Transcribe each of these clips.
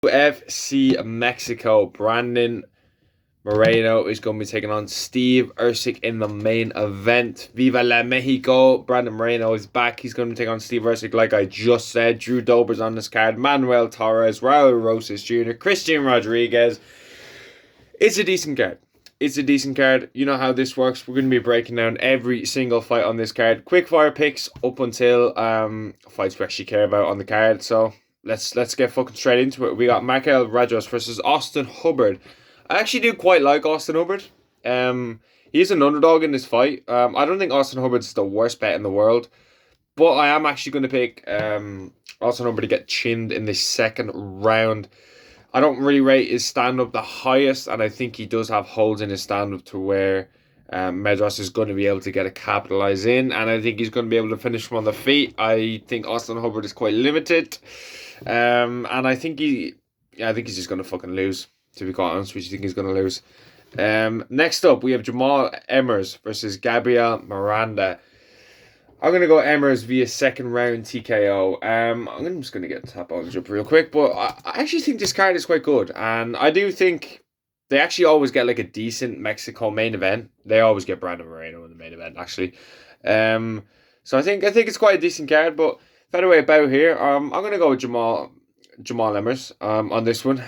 UFC Mexico, Brandon Moreno is going to be taking on Steve Erceg in the main event. Viva la Mexico. Brandon Moreno is back. He's going to take on Steve Erceg, like I just said. Drew Dober's on this card. Manuel Torres, Raul Rosas Jr., Christian Rodriguez. It's a decent card. It's a decent card. You know how this works. We're going to be breaking down every single fight on this card. Quick fire picks up until fights we actually care about on the card. So let's get fucking straight into it. We got Michael Rajos versus Austin Hubbard. I actually do quite like Austin Hubbard. He's an underdog in this fight. I don't think Austin Hubbard's the worst bet in the world, but I am actually going to pick Austin Hubbard to get chinned in the second round. I don't really rate his stand-up the highest, and I think he does have holes in his stand-up to where Medras is going to be able to get a capitalize in, and I think he's going to be able to finish him on the feet. I think Austin Hubbard is quite limited, and I think he's just going to fucking lose. To be quite honest with you, I think he's going to lose. Next up, we have Jamal Emmers versus Gabriel Miranda. I'm going to go Emmers via second round TKO. I'm just going to get the top odds up real quick, but I actually think this card is quite good, and I do think they actually always get like a decent Mexico main event. They always get Brandon Moreno in the main event, actually. So I think it's quite a decent card, but featherweight bout here. I'm going to go with Jamal Emmers on this one.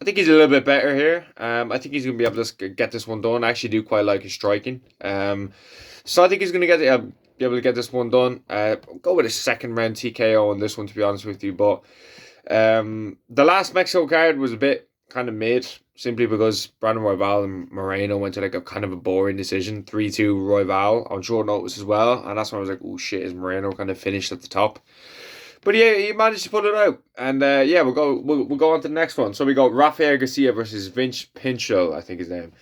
I think he's a little bit better here. I think he's going to be able to get this one done. I actually do quite like his striking. So I think he's going to be able to get this one done. Go with a second round TKO on this one, to be honest with you. But the last Mexico card was a bit kind of mid, simply because Brandon Royval and Moreno went to like a kind of a boring decision, 3-2 Royval on short notice as well. And that's when I was like, oh shit, is Moreno kind of finished at the top? But yeah, he managed to put it out, and we'll go on to the next one. So we got Rafael Garcia versus Vince Pinchel, I think his name.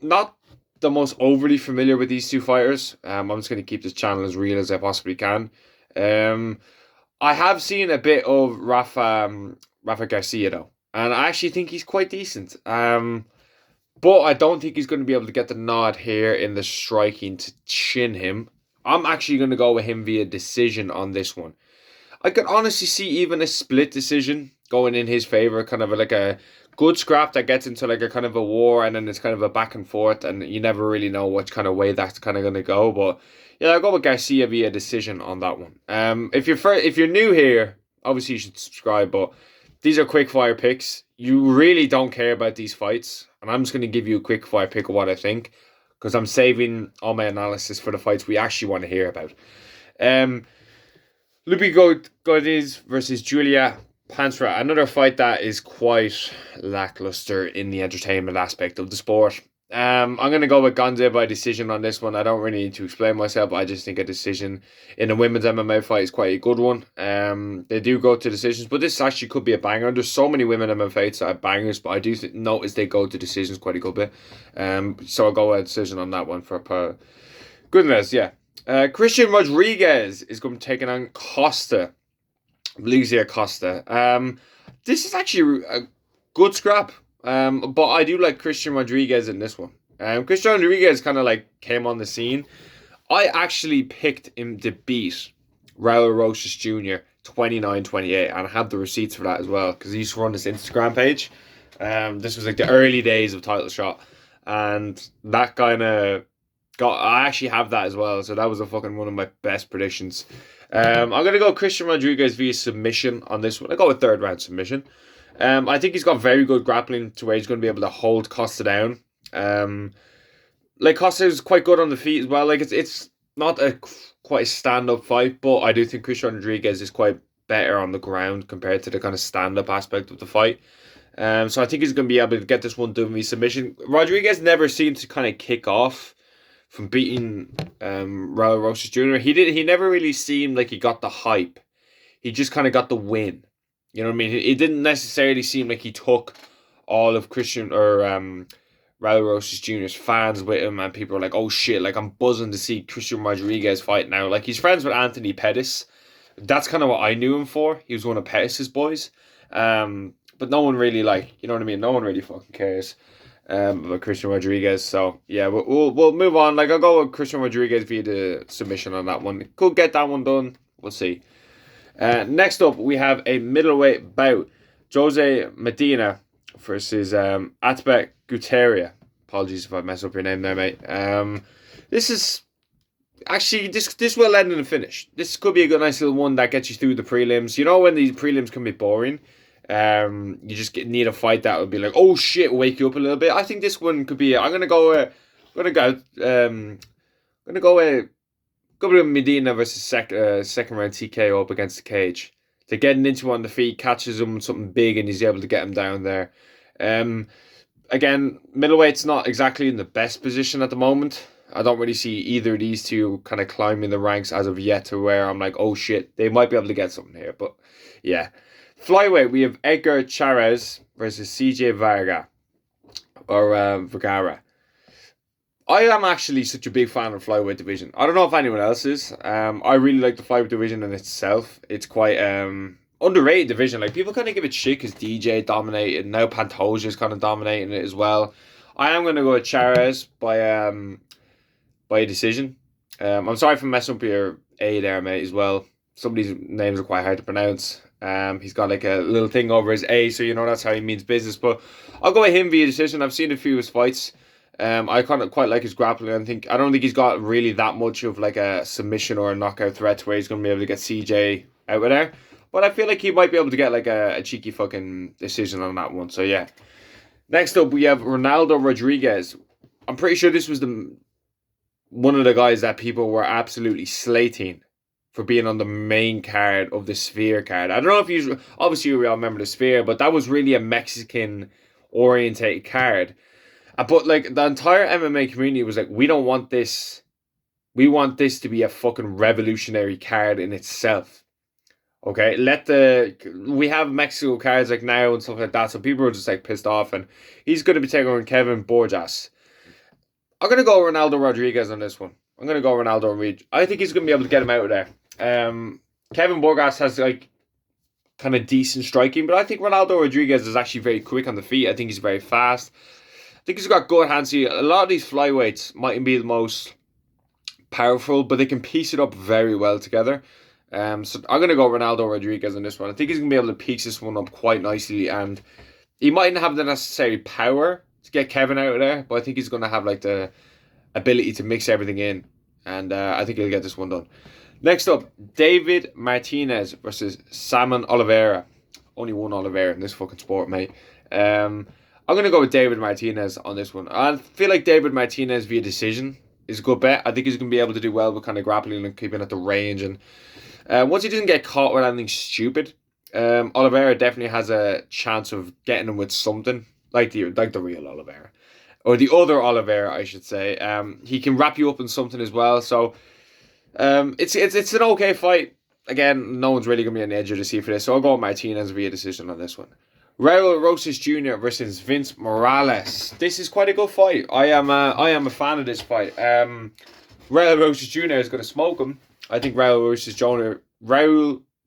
Not the most overly familiar with these two fighters. I'm just going to keep this channel as real as I possibly can. I have seen a bit of Rafa Garcia though, and I actually think he's quite decent. But I don't think he's going to be able to get the nod here in the striking to chin him. I'm actually going to go with him via decision on this one. I could honestly see even a split decision going in his favor, kind of like a good scrap that gets into like a kind of a war, and then it's kind of a back and forth, and you never really know which kind of way that's kind of going to go. But yeah, I'll go with Garcia via decision on that one. If you're new here, obviously you should subscribe, but these are quick fire picks. You really don't care about these fights, and I'm just going to give you a quick fire pick of what I think, because I'm saving all my analysis for the fights we actually want to hear about. Lupi Godez versus Julia Pansra. Another fight that is quite lackluster in the entertainment aspect of the sport. I'm going to go with Gonze by decision on this one. I don't really need to explain myself. I just think a decision in a women's MMA fight is quite a good one. They do go to decisions, but this actually could be a banger. There's so many women MMA fights that are bangers, but I do notice they go to decisions quite a good bit. So I'll go with a decision on that one for goodness, yeah. Christian Rodriguez is going to be taking on Costa. Lucia Costa. This is actually a good scrap. But I do like Christian Rodriguez in this one. Christian Rodriguez kind of like came on the scene. I actually picked him to beat Raul Rosas Jr. 29-28, and I have the receipts for that as well, because he used to run this Instagram page. This was like the early days of Title Shot, and that kind of I actually have that as well, so that was one of my best predictions. I'm going to go Christian Rodriguez via submission on this one. I go with third round submission. I think he's got very good grappling to where he's going to be able to hold Costa down. Costa is quite good on the feet as well. Like it's not quite a stand-up fight, but I do think Christian Rodriguez is quite better on the ground compared to the kind of stand-up aspect of the fight. So I think he's going to be able to get this one done via submission. Rodriguez never seemed to kind of kick off from beating Raul Rosas Jr. He never really seemed like he got the hype. He just kind of got the win. You know what I mean? It didn't necessarily seem like he took all of Christian or Raul Rosas Jr.'s fans with him, and people were like, oh shit, like I'm buzzing to see Christian Rodriguez fight now. Like he's friends with Anthony Pettis. That's kind of what I knew him for. He was one of Pettis' boys. But no one really you know what I mean? No one really fucking cares about Christian Rodriguez. So yeah, we'll move on. Like I'll go with Christian Rodriguez via the submission on that one. Could get that one done. We'll see. Next up, we have a middleweight bout. Jose Medina versus Atbek Guteria. Apologies if I mess up your name there, mate. This is actually this will end in a finish. This could be a good, nice little one that gets you through the prelims. You know when these prelims can be boring. You just need a fight that would be like, oh shit, wake you up a little bit. I think this one could be. I'm gonna go. Gabriel Medina versus second round TKO up against the cage. They're getting into him on the feet, catches him with something big, and he's able to get him down there. Again, middleweight's not exactly in the best position at the moment. I don't really see either of these two kind of climbing the ranks as of yet to where I'm like, oh shit, they might be able to get something here. But yeah. Flyweight, we have Edgar Chairez versus CJ Vergara. I am actually such a big fan of flyweight division. I don't know if anyone else is. I really like the flyweight division in itself. It's quite underrated division. Like people kind of give it shit because DJ dominated. Now Pantoja is kind of dominating it as well. I am going to go with Chairez by a decision. I'm sorry for messing up your A there, mate, as well. Some of these names are quite hard to pronounce. He's got like a little thing over his A, so you know that's how he means business. But I'll go with him via decision. I've seen a few of his fights. I kind of quite like his grappling. I don't think he's got really that much of like a submission or a knockout threat to where he's going to be able to get CJ out of there. But I feel like he might be able to get like a cheeky fucking decision on that one. So yeah. Next up, we have Ronaldo Rodriguez. I'm pretty sure this was one of the guys that people were absolutely slating for being on the main card of the Sphere card. I don't know if you obviously we all remember the Sphere, but that was really a Mexican orientated card. But like the entire MMA community was like, we don't want this. We want this to be a fucking revolutionary card in itself. Okay, we have Mexico cards like now and stuff like that, so people are just like pissed off, and he's going to be taking on Kevin Borjas. I'm going to go Ronaldo Rodriguez on this one. I think he's going to be able to get him out of there. Kevin Borjas has like kind of decent striking, but I think Ronaldo Rodriguez is actually very quick on the feet. I think he's very fast. I think he's got good hands. A lot of these flyweights mightn't be the most powerful, but they can piece it up very well together. So I'm going to go Ronaldo Rodriguez on this one. I think he's going to be able to piece this one up quite nicely, and he mightn't have the necessary power to get Kevin out of there, but I think he's going to have like the ability to mix everything in, and I think he'll get this one done. Next up, David Martinez versus Salmon Oliveira. Only one Oliveira in this fucking sport, mate. I'm going to go with David Martinez on this one. I feel like David Martinez via decision is a good bet. I think he's going to be able to do well with kind of grappling and keeping at the range. And once he doesn't get caught with anything stupid, Oliveira definitely has a chance of getting him with something, like the real Oliveira. Or the other Oliveira, I should say. He can wrap you up in something as well. So it's an okay fight. Again, no one's really going to be on the edge of the seat for this. So I'll go with Martinez via decision on this one. Raul Rosas Jr. versus Vince Morales. This is quite a good fight. I am a fan of this fight. Raul Rosas Jr. is going to smoke him. I think Raul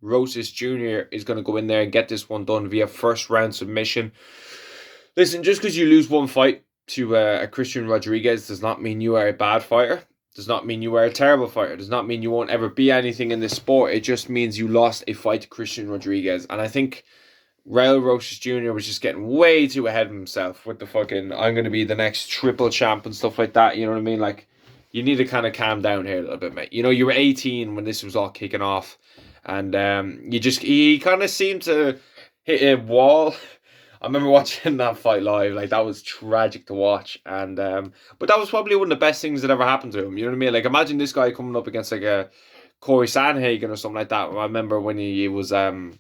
Rosas Jr. is going to go in there and get this one done via first round submission. Listen, just because you lose one fight to a Christian Rodriguez does not mean you are a bad fighter. Does not mean you are a terrible fighter. Does not mean you won't ever be anything in this sport. It just means you lost a fight to Christian Rodriguez. And I think Raul Rosas Jr. was just getting way too ahead of himself with the fucking, I'm going to be the next triple champ and stuff like that. You know what I mean? Like, you need to kind of calm down here a little bit, mate. You know, you were 18 when this was all kicking off. And he kind of seemed to hit a wall. I remember watching that fight live. Like, that was tragic to watch. And but that was probably one of the best things that ever happened to him. You know what I mean? Like, imagine this guy coming up against like a Corey Sandhagen or something like that. I remember when he was kind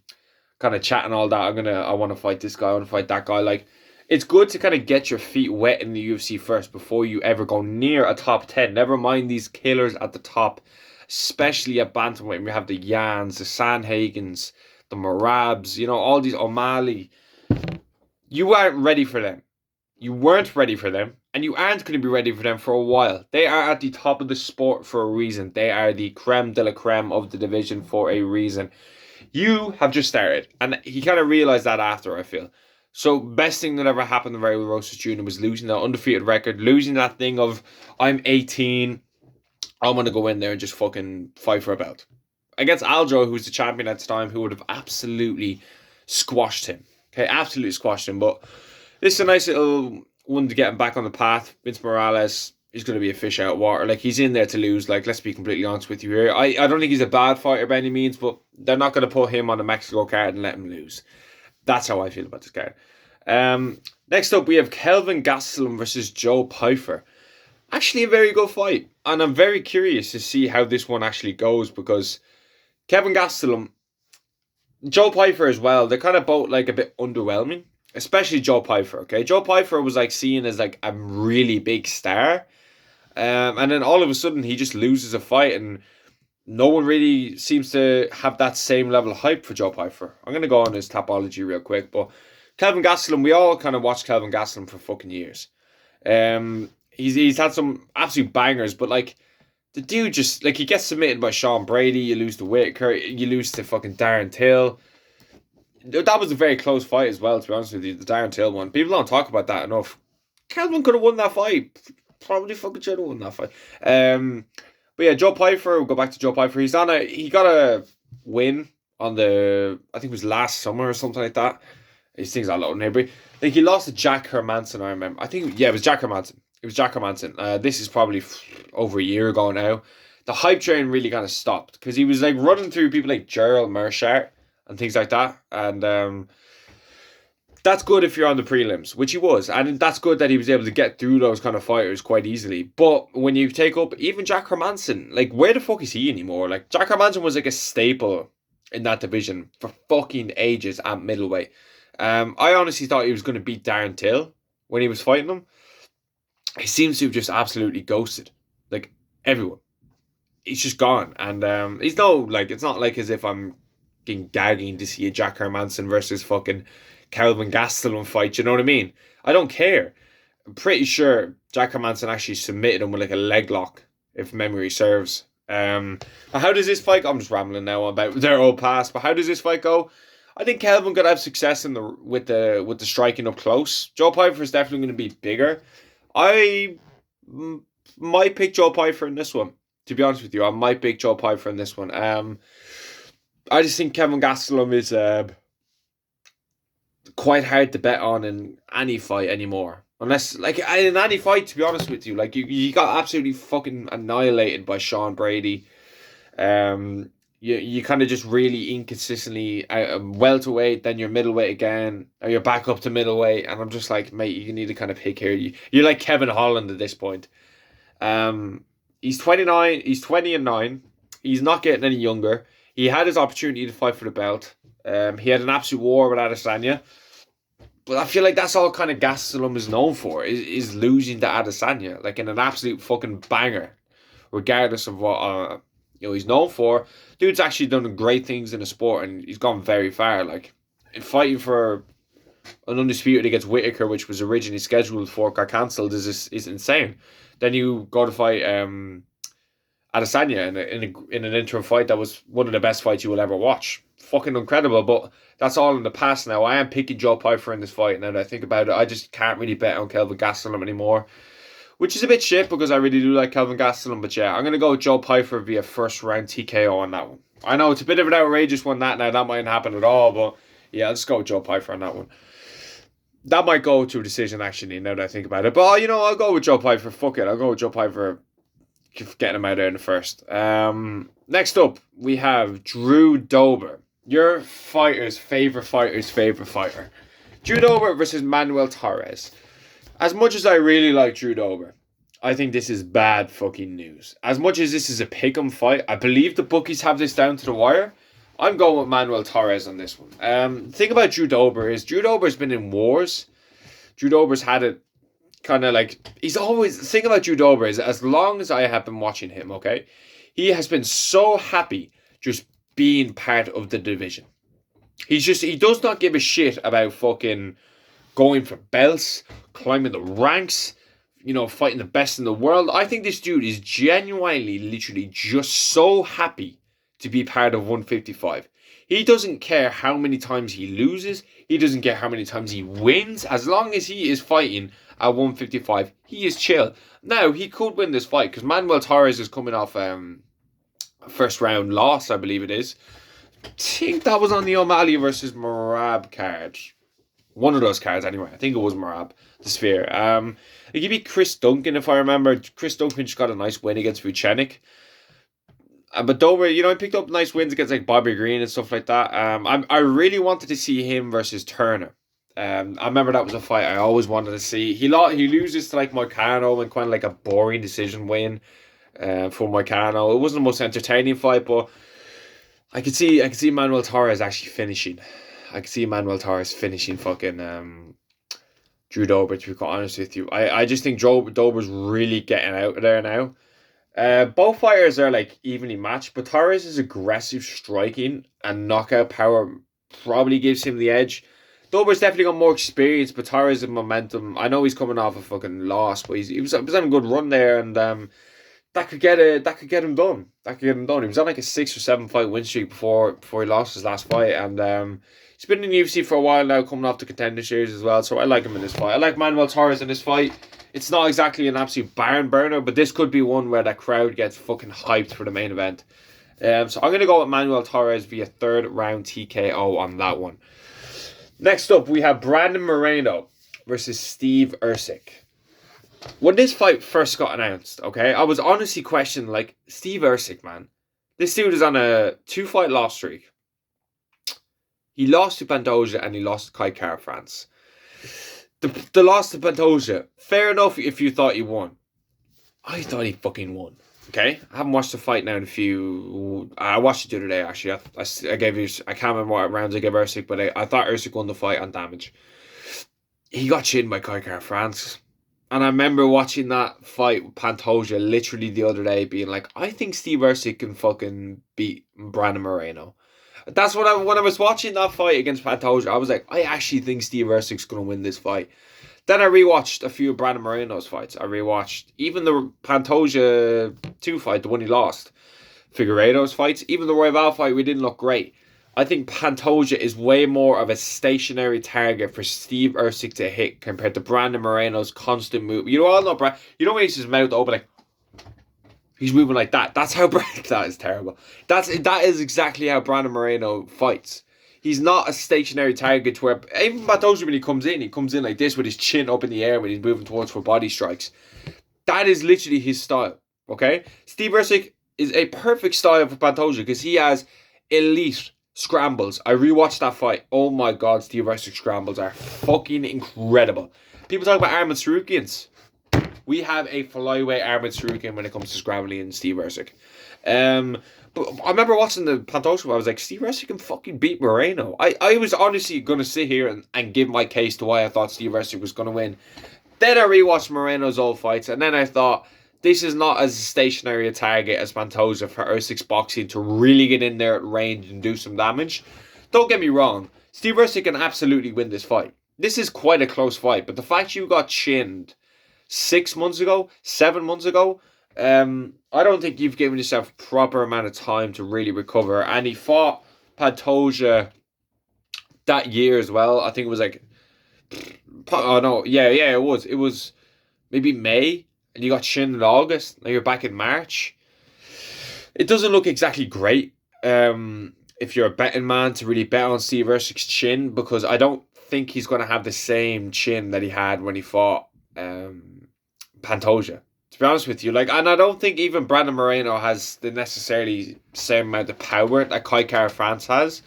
of chatting all that. I want to fight this guy. I want to fight that guy. Like, it's good to kind of get your feet wet in the UFC first before you ever go near a top 10. Never mind these killers at the top, especially at bantamweight. We have the Yans, the Sandhagens, the Marabs, you know, all these O'Malley. You aren't ready for them. You weren't ready for them, and you aren't going to be ready for them for a while. They are at the top of the sport for a reason. They are the creme de la creme of the division for a reason. You have just started, and he kind of realised that after, I feel. So, best thing that ever happened to Raul Rosas Jr. was losing that undefeated record, losing that thing of, I'm 18, I'm going to go in there and just fucking fight for a belt. Against Aljo, who's the champion at the time, who would have absolutely squashed him. Okay, absolutely squashed him. But this is a nice little one to get him back on the path. Vince Morales is going to be a fish out of water. Like, he's in there to lose. Like, let's be completely honest with you here. I don't think he's a bad fighter by any means, but they're not going to put him on the Mexico card and let him lose. That's how I feel about this card. Next up, we have Kelvin Gastelum versus Joe Pyfer. Actually, a very good fight. And I'm very curious to see how this one actually goes, because Kelvin Gastelum, Joe Pyfer as well, they're kind of both like a bit underwhelming. Especially Joe Pyfer, okay? Joe Pyfer was like seen as like a really big star. And then all of a sudden he just loses a fight, and no one really seems to have that same level of hype for Joe Pyfer. I'm going to go on his Tapology real quick, but Kelvin Gastelum, we all kind of watched Kelvin Gastelum for fucking years. He's had some absolute bangers, but like, the dude just, like, he gets submitted by Sean Brady, you lose to Whitaker, you lose to fucking Darren Till. That was a very close fight as well, to be honest with you, the Darren Till one. People don't talk about that enough. Kelvin could have won that fight. Probably fucking should have won that fight. But yeah, Joe Pyfer, we'll go back to Joe Pyfer. He got a win on the, I think it was last summer or something like that. These things are loading here, but I think he lost to Jack Hermanson, I remember. It was Jack Hermanson. It was Jack Hermanson. This is probably over a year ago now. The hype train really kind of stopped, because he was like running through people like Gerald Mershart and things like that. And that's good if you're on the prelims, which he was. And that's good that he was able to get through those kind of fighters quite easily. But when you take up even Jack Hermanson, like, where the fuck is he anymore? Like, Jack Hermanson was like a staple in that division for fucking ages at middleweight. I honestly thought he was going to beat Darren Till when he was fighting him. He seems to have just absolutely ghosted, like, everyone. He's just gone. And he's no, like, it's not like as if I'm gagging to see a Jack Hermanson versus fucking Kelvin Gastelum fight, you know what I mean? I don't care. I'm pretty sure Jack Hermanson actually submitted him with like a leg lock, if memory serves. How does this fight go? I'm just rambling now about their old past, but how does this fight go? I think Kelvin could have success with the striking up close. Joe Pyfer is definitely going to be bigger. I might pick Joe Pyfer in this one. To be honest with you, I might pick Joe Pyfer in this one. I just think Kelvin Gastelum is quite hard to bet on in any fight anymore. Unless, like, in any fight, to be honest with you, like, you got absolutely fucking annihilated by Sean Brady. You kind of just really inconsistently welterweight, then you're middleweight again, or you're back up to middleweight, and I'm just like, mate, you need to kind of pick here. You're like Kevin Holland at this point. He's 29, he's 20-9, he's not getting any younger. He had his opportunity to fight for the belt. He had an absolute war with Adesanya. But I feel like that's all kind of Gastelum is known for, is losing to Adesanya, like, in an absolute fucking banger, regardless of what he's known for. Dude's actually done great things in the sport, and he's gone very far. Like, in fighting for an undisputed against Whitaker, which was originally scheduled for, got cancelled, is insane. Then you go to fight Adesanya in an interim fight that was one of the best fights you will ever watch. Fucking incredible, but that's all in the past now. I am picking Joe Pyfer in this fight now that I think about it. I just can't really bet on Kelvin Gastelum anymore, which is a bit shit because I really do like Kelvin Gastelum. But yeah, I'm going to go with Joe Pyfer via first round TKO on that one. I know it's a bit of an outrageous one that mightn't happen at all, but yeah, I'll just go with Joe Pyfer on that one. That might go to a decision actually now that I think about it. But I'll go with Joe Pyfer. Fuck it, I'll go with Joe Pyfer, getting him out there in the first. Next up, we have Drew Dober. Your fighter's favorite fighter. Drew Dober versus Manuel Torres. As much as I really like Drew Dober, I think this is bad fucking news. As much as this is a pick'em fight, I believe the bookies have this down to the wire. I'm going with Manuel Torres on this one. The thing about Drew Dober is Drew Dober's been in wars. Drew Dober's had it kind of like, he's always, the thing about Drew Dober is, as long as I have been watching him, okay, he has been so happy just being part of the division. He does not give a shit about fucking going for belts, climbing the ranks, fighting the best in the world. I think this dude is genuinely, literally just so happy to be part of 155. He doesn't care how many times he loses. He doesn't care how many times he wins. As long as he is fighting at 155, he is chill. Now, he could win this fight because Manuel Torres is coming off first round loss, I believe it is. I think that was on the O'Malley versus Merab card. One of those cards, anyway. I think it was Marab, the Sphere. It could be Chris Duncan, if I remember. Chris Duncan just got a nice win against Vucenic. But Dober, he picked up nice wins against like Bobby Green and stuff like that. I really wanted to see him versus Turner. I remember that was a fight I always wanted to see. He loses to like Moicano and kind of like a boring decision win for Moicano. It wasn't the most entertaining fight, but I could see Manuel Torres actually finishing. I could see Manuel Torres finishing fucking Drew Dober, to be quite honest with you. I just think Dober's really getting out of there now. Both fighters are like evenly matched, but Torres' aggressive striking and knockout power probably gives him the edge. Dober's definitely got more experience, but Torres' momentum. I know he's coming off a fucking loss, but he was on a good run there, and that could get him done. He was on like a 6 or 7 fight win streak before he lost his last fight, and he's been in the UFC for a while now, coming off the Contender Series as well. So I like him in this fight. I like Manuel Torres in this fight. It's not exactly an absolute barn burner, but this could be one where that crowd gets fucking hyped for the main event. So I'm going to go with Manuel Torres via 3rd round TKO on that one. Next up, we have Brandon Moreno versus Steve Erceg. When this fight first got announced, okay, I was honestly questioning, like, Steve Erceg, man. This dude is on a 2-fight loss streak. He lost to Pantoja and he lost to Kai Kara France. The loss to Pantoja, fair enough if you thought he won. I thought he fucking won. Okay? I haven't watched the fight now in a few... I watched it the other day, actually. I gave you... I can't remember what rounds I gave Erceg, but I thought Erceg won the fight on damage. He got chinned by Kai Kara France. And I remember watching that fight with Pantoja literally the other day, being like, I think Steve Erceg can fucking beat Brandon Moreno. That's when I was watching that fight against Pantoja, I was like, I actually think Steve Erceg's going to win this fight. Then I rewatched a few of Brandon Moreno's fights. I rewatched even the Pantoja 2 fight, the one he lost. Figueiredo's fights. Even the Royval fight, we didn't look great. I think Pantoja is way more of a stationary target for Steve Erceg to hit compared to Brandon Moreno's constant move. You all know, you know when he's his mouth open like... He's moving like that. That's how that is terrible. That is exactly how Brandon Moreno fights. He's not a stationary target to where even Pantoja, when he comes in like this with his chin up in the air when he's moving towards for body strikes. That is literally his style. Okay? Steve Erceg is a perfect style for Pantoja because he has elite scrambles. I rewatched that fight. Oh my god, Steve Erceg scrambles are fucking incredible. People talk about Arman Sarukians. We have a flyweight Arman Sarukian when it comes to scrambling and Steve Erceg. But I remember watching the Pantoja, I was like, Steve Erceg can fucking beat Moreno. I was honestly going to sit here and give my case to why I thought Steve Erceg was going to win. Then I rewatched Moreno's old fights, and then I thought, this is not as stationary a target as Pantoja for Erceg's boxing to really get in there at range and do some damage. Don't get me wrong, Steve Erceg can absolutely win this fight. This is quite a close fight, but the fact you got chinned 6 months ago, 7 months ago, I don't think you've given yourself a proper amount of time to really recover. And he fought Pantoja that year as well. I think it was like, oh no, yeah, it was. It was maybe May, and you got chinned in August. Now you're back in March. It doesn't look exactly great if you're a betting man to really bet on Steve Erceg's chin, because I don't think he's going to have the same chin that he had when he fought Pantoja. To be honest with you, and I don't think even Brandon Moreno has the necessarily same amount of power that Kai Kara France has.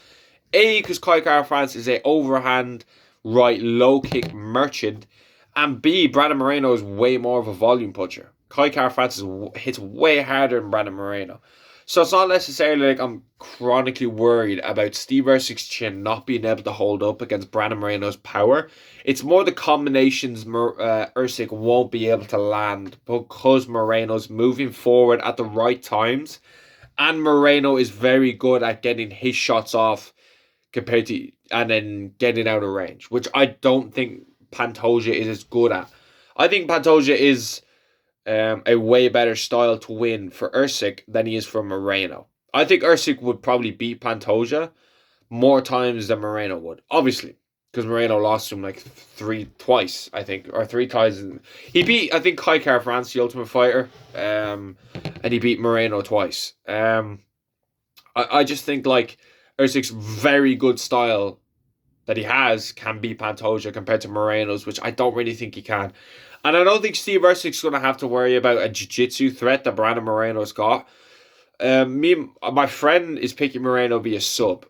A, because Kai Kara France is a overhand right low kick merchant, and B, Brandon Moreno is way more of a volume puncher. Kai Kara France hits way harder than Brandon Moreno. So it's not necessarily like I'm chronically worried about Steve Erceg's chin not being able to hold up against Brandon Moreno's power. It's more the combinations Erceg won't be able to land because Moreno's moving forward at the right times. And Moreno is very good at getting his shots off compared to and then getting out of range, which I don't think Pantoja is as good at. I think Pantoja is a way better style to win for Erceg than he is for Moreno. I think Erceg would probably beat Pantoja more times than Moreno would, obviously, because Moreno lost to him twice, I think, or 3 times. He beat, I think, Kai Kara France, the Ultimate Fighter, and he beat Moreno twice. I just think Erceg's very good style that he has can beat Pantoja compared to Moreno's, which I don't really think he can. And I don't think Steve Erceg's going to have to worry about a jiu-jitsu threat that Brandon Moreno's got. My friend is picking Moreno via sub.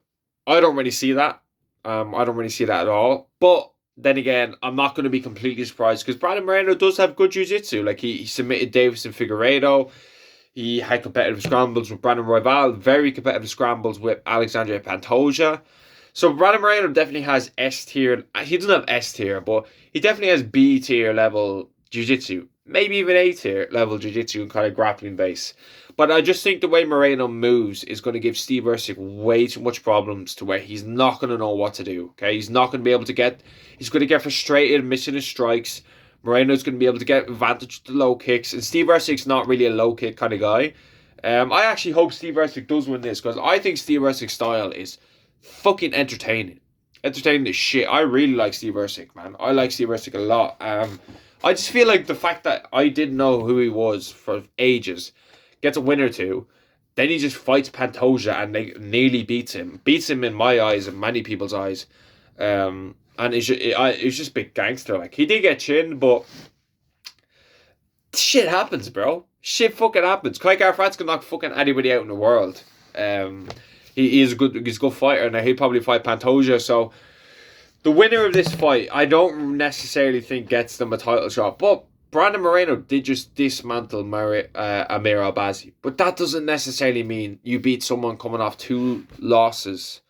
I don't really see that. I don't really see that at all. But then again, I'm not going to be completely surprised because Brandon Moreno does have good jiu-jitsu. Like he submitted Davison Figueiredo. He had competitive scrambles with Brandon Royval. Very competitive scrambles with Alexandre Pantoja. So Brandon Moreno definitely has S tier. He doesn't have S tier, but he definitely has B tier level jiu-jitsu. Maybe even A tier level jiu-jitsu and kind of grappling base. But I just think the way Moreno moves is going to give Steve Erceg way too much problems to where he's not going to know what to do. Okay, he's not going to be able to get. He's going to get frustrated, missing his strikes. Moreno's going to be able to get advantage to the low kicks, and Steve Erceg's not really a low kick kind of guy. I actually hope Steve Erceg does win this because I think Steve Erceg's style is fucking entertaining. Entertaining as shit. I really like Steve Erceg, man. I like Steve Erceg a lot. I just feel like the fact that I didn't know who he was for ages, gets a win or two, then he just fights Pantoja and nearly beats him. Beats him in my eyes and many people's eyes. And it's just big gangster. Like, he did get chinned, but shit happens, bro. Shit fucking happens. Kai Kara-France can knock fucking anybody out in the world. He's a good fighter, and he'll probably fight Pantoja. So the winner of this fight, I don't necessarily think gets them a title shot, but Brandon Moreno did just dismantle Amir Albazi. But that doesn't necessarily mean you beat someone coming off 2 losses.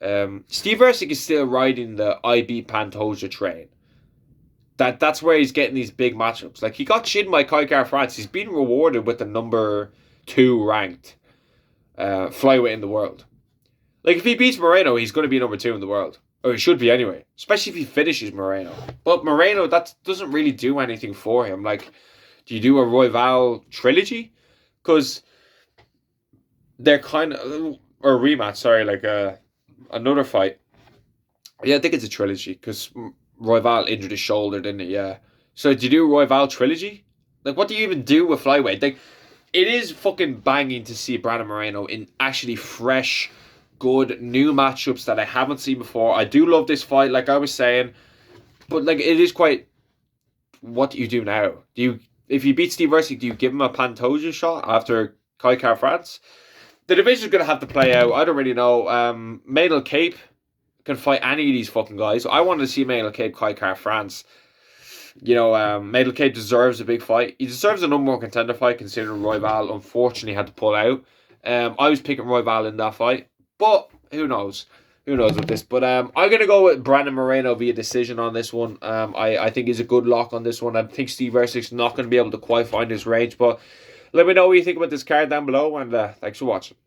Steve Erceg is still riding the I beat Pantoja train. That's where he's getting these big matchups. Like, he got chinned by Kai Kara-France. He's been rewarded with the number 2 ranked flyweight in the world. Like, if he beats Moreno, he's going to be number 2 in the world. Or he should be anyway. Especially if he finishes Moreno. But Moreno, that doesn't really do anything for him. Like, do you do a Royval trilogy? Because they're kind of... Or a rematch, sorry. Like, another fight. Yeah, I think it's a trilogy. Because Royval injured his shoulder, didn't it? Yeah. So, do you do a Royval trilogy? Like, what do you even do with flyweight? Like, it is fucking banging to see Brandon Moreno in actually fresh, good new matchups that I haven't seen before. I do love this fight, like I was saying, but like, it is quite, what do you do now? If you beat Steve Erceg, do you give him a Pantoja shot after Kai Kara-France? The division's going to have to play out. I don't really know. Maynard Cape can fight any of these fucking guys. I wanted to see Maynard Cape, Kai Kara-France. You know, Maynard Cape deserves a big fight. He deserves a number 1 contender fight, considering Royval unfortunately had to pull out. I was picking Royval in that fight. But who knows? Who knows with this? But I'm going to go with Brandon Moreno via decision on this one. I think he's a good lock on this one. I think Steve Erceg's not going to be able to quite find his range. But let me know what you think about this card down below. And thanks for watching.